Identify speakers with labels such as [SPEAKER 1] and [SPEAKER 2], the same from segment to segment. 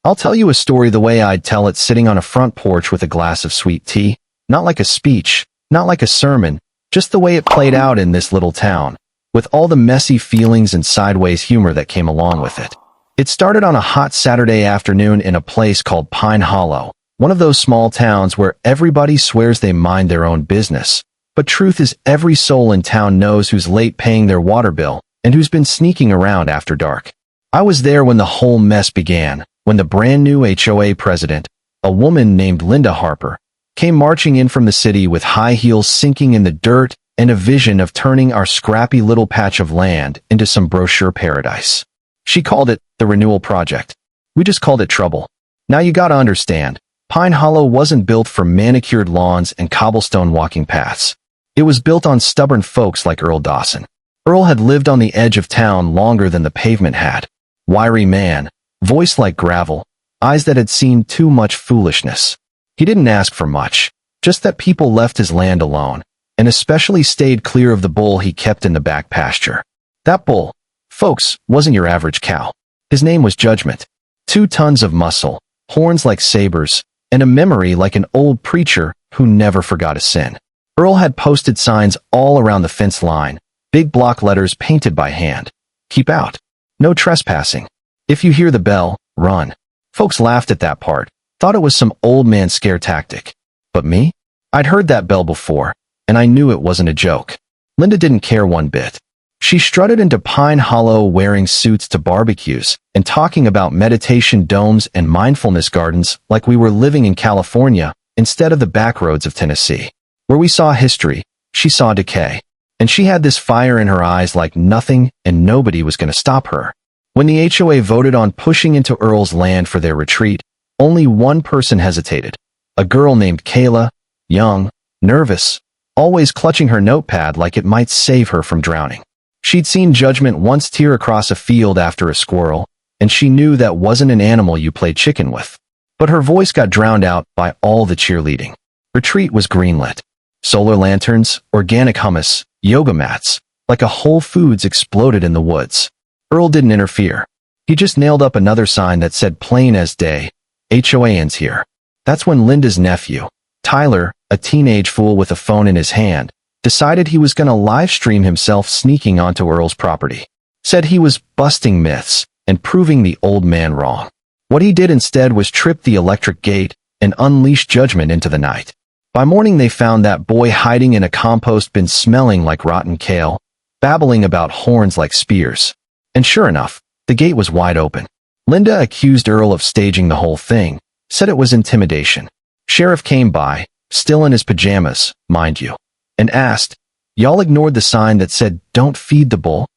[SPEAKER 1] I'll tell you a story the way I'd tell it sitting on a front porch with a glass of sweet tea. Not like a speech, not like a sermon, just the way it played out in this little town, with all the messy feelings and sideways humor that came along with it. It started on a hot Saturday afternoon in a place called Pine Hollow, one of those small towns where everybody swears they mind their own business. But truth is, every soul in town knows who's late paying their water bill and who's been sneaking around after dark. I was there when the whole mess began, when the brand new HOA president, a woman named Linda Harper, came marching in from the city with high heels sinking in the dirt and a vision of turning our scrappy little patch of land into some brochure paradise. She called it the Renewal Project. We just called it trouble. Now you gotta understand, Pine Hollow wasn't built for manicured lawns and cobblestone walking paths. It was built on stubborn folks like Earl Dawson. Earl had lived on the edge of town longer than the pavement had. Wiry man, voice like gravel, eyes that had seen too much foolishness. He didn't ask for much, just that people left his land alone, and especially stayed clear of the bull he kept in the back pasture. That bull, folks, wasn't your average cow. His name was Judgment. 2 tons of muscle, horns like sabers, and a memory like an old preacher who never forgot a sin. Earl had posted signs all around the fence line, big block letters painted by hand. Keep out. No trespassing. If you hear the bell, run. Folks laughed at that part, thought it was some old man scare tactic. But me? I'd heard that bell before, and I knew it wasn't a joke. Linda didn't care one bit. She strutted into Pine Hollow wearing suits to barbecues and talking about meditation domes and mindfulness gardens like we were living in California instead of the back roads of Tennessee. Where we saw history, she saw decay. And she had this fire in her eyes like nothing and nobody was going to stop her. When the HOA voted on pushing into Earl's land for their retreat, only one person hesitated. A girl named Kayla, young, nervous, always clutching her notepad like it might save her from drowning. She'd seen Judgment once tear across a field after a squirrel, and she knew that wasn't an animal you played chicken with. But her voice got drowned out by all the cheerleading. Retreat was greenlit. Solar lanterns, organic hummus, yoga mats, like a Whole Foods exploded in the woods. Earl didn't interfere. He just nailed up another sign that said plain as day, HOA ends here. That's when Linda's nephew, Tyler, a teenage fool with a phone in his hand, decided he was going to live stream himself sneaking onto Earl's property. Said he was busting myths and proving the old man wrong. What he did instead was trip the electric gate and unleash Judgment into the night. By morning they found that boy hiding in a compost bin smelling like rotten kale, babbling about horns like spears. And sure enough, the gate was wide open. Linda accused Earl of staging the whole thing, said it was intimidation. Sheriff came by, still in his pajamas, mind you, and asked, "Y'all ignored the sign that said don't feed the bull?"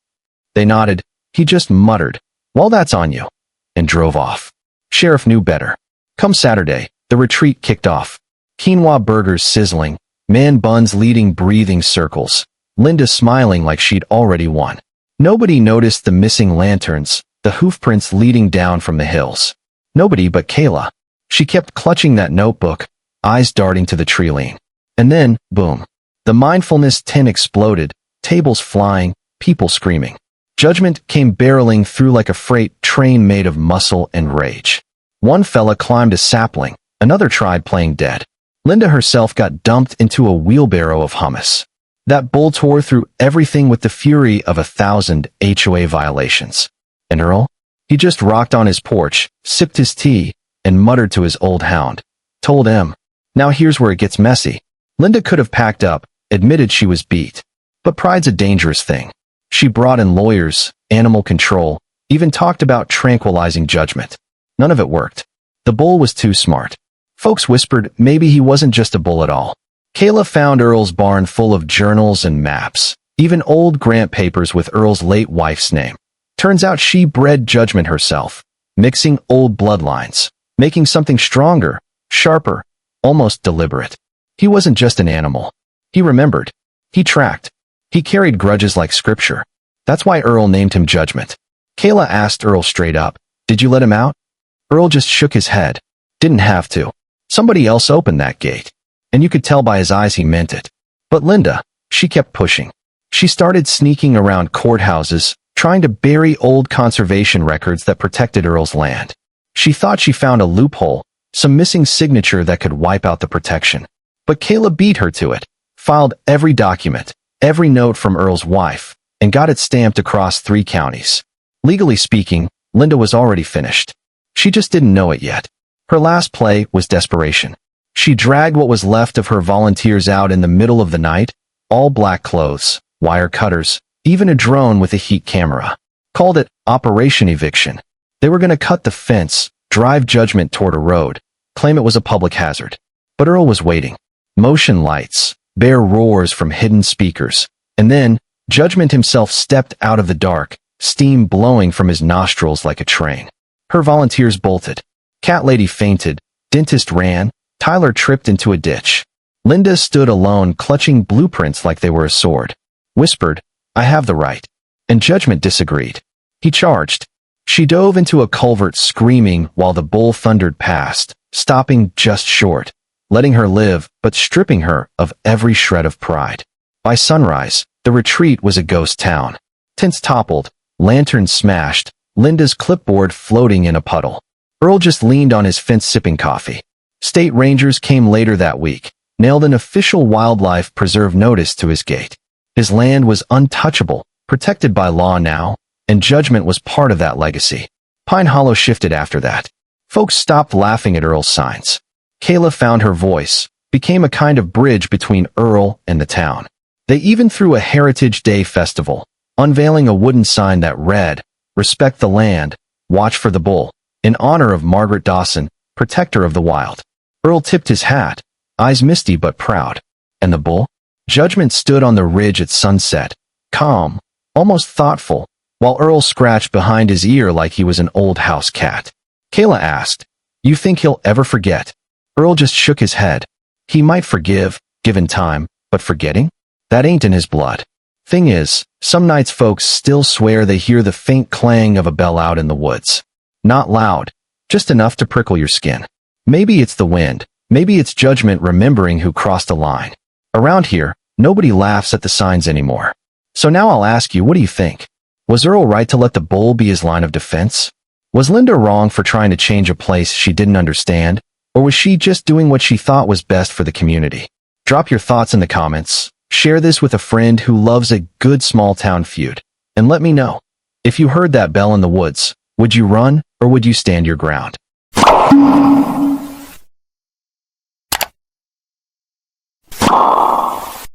[SPEAKER 1] They nodded. He just muttered, "Well, that's on you," and drove off. Sheriff knew better. Come Saturday, the retreat kicked off. Quinoa burgers sizzling, man buns leading breathing circles, Linda smiling like she'd already won. Nobody noticed the missing lanterns, the hoofprints leading down from the hills. Nobody but Kayla. She kept clutching that notebook, eyes darting to the tree line. And then, boom. The mindfulness tin exploded, tables flying, people screaming. Judgment came barreling through like a freight train made of muscle and rage. One fella climbed a sapling, another tried playing dead. Linda herself got dumped into a wheelbarrow of hummus. That bull tore through everything with the fury of 1,000 HOA violations. And Earl? He just rocked on his porch, sipped his tea, and muttered to his old hound. Told him. Now here's where it gets messy. Linda could have packed up, admitted she was beat. But pride's a dangerous thing. She brought in lawyers, animal control, even talked about tranquilizing Judgment. None of it worked. The bull was too smart. Folks whispered maybe he wasn't just a bull at all. Kayla found Earl's barn full of journals and maps, even old grant papers with Earl's late wife's name. Turns out she bred Judgment herself, mixing old bloodlines, making something stronger, sharper, almost deliberate. He wasn't just an animal. He remembered. He tracked. He carried grudges like scripture. That's why Earl named him Judgment. Kayla asked Earl straight up, "Did you let him out?" Earl just shook his head. Didn't have to. Somebody else opened that gate. And you could tell by his eyes he meant it. But Linda, she kept pushing. She started sneaking around courthouses, trying to bury old conservation records that protected Earl's land. She thought she found a loophole, some missing signature that could wipe out the protection. But Kayla beat her to it, filed every document, every note from Earl's wife, and got it stamped across 3 counties. Legally speaking, Linda was already finished. She just didn't know it yet. Her last play was desperation. She dragged what was left of her volunteers out in the middle of the night, all black clothes, wire cutters, even a drone with a heat camera. Called it Operation Eviction. They were going to cut the fence, drive Judgment toward a road, claim it was a public hazard. But Earl was waiting. Motion lights, bare roars from hidden speakers, and then Judgment himself stepped out of the dark, steam blowing from his nostrils like a train. Her volunteers bolted. Cat Lady fainted, Dentist ran, Tyler tripped into a ditch. Linda stood alone, clutching blueprints like they were a sword. Whispered, "I have the right." And Judgment disagreed. He charged. She dove into a culvert screaming while the bull thundered past, stopping just short, letting her live but stripping her of every shred of pride. By sunrise, the retreat was a ghost town. Tents toppled, lanterns smashed, Linda's clipboard floating in a puddle. Earl just leaned on his fence sipping coffee. State rangers came later that week, nailed an official wildlife preserve notice to his gate. His land was untouchable, protected by law now, and Judgment was part of that legacy. Pine Hollow shifted after that. Folks stopped laughing at Earl's signs. Kayla found her voice, became a kind of bridge between Earl and the town. They even threw a Heritage Day festival, unveiling a wooden sign that read, "Respect the land, watch for the bull," in honor of Margaret Dawson, protector of the wild. Earl tipped his hat, eyes misty but proud. And the bull? Judgment stood on the ridge at sunset, calm, almost thoughtful, while Earl scratched behind his ear like he was an old house cat. Kayla asked, "You think he'll ever forget?" Earl just shook his head. He might forgive, given time, but forgetting? That ain't in his blood. Thing is, some nights folks still swear they hear the faint clang of a bell out in the woods. Not loud, just enough to prickle your skin. Maybe it's the wind, maybe it's Judgment remembering who crossed a line. Around here, nobody laughs at the signs anymore. So now I'll ask you, what do you think? Was Earl right to let the bull be his line of defense? Was Linda wrong for trying to change a place she didn't understand? Or was she just doing what she thought was best for the community? Drop your thoughts in the comments, share this with a friend who loves a good small town feud, and let me know. If you heard that bell in the woods, would you run or would you stand your ground?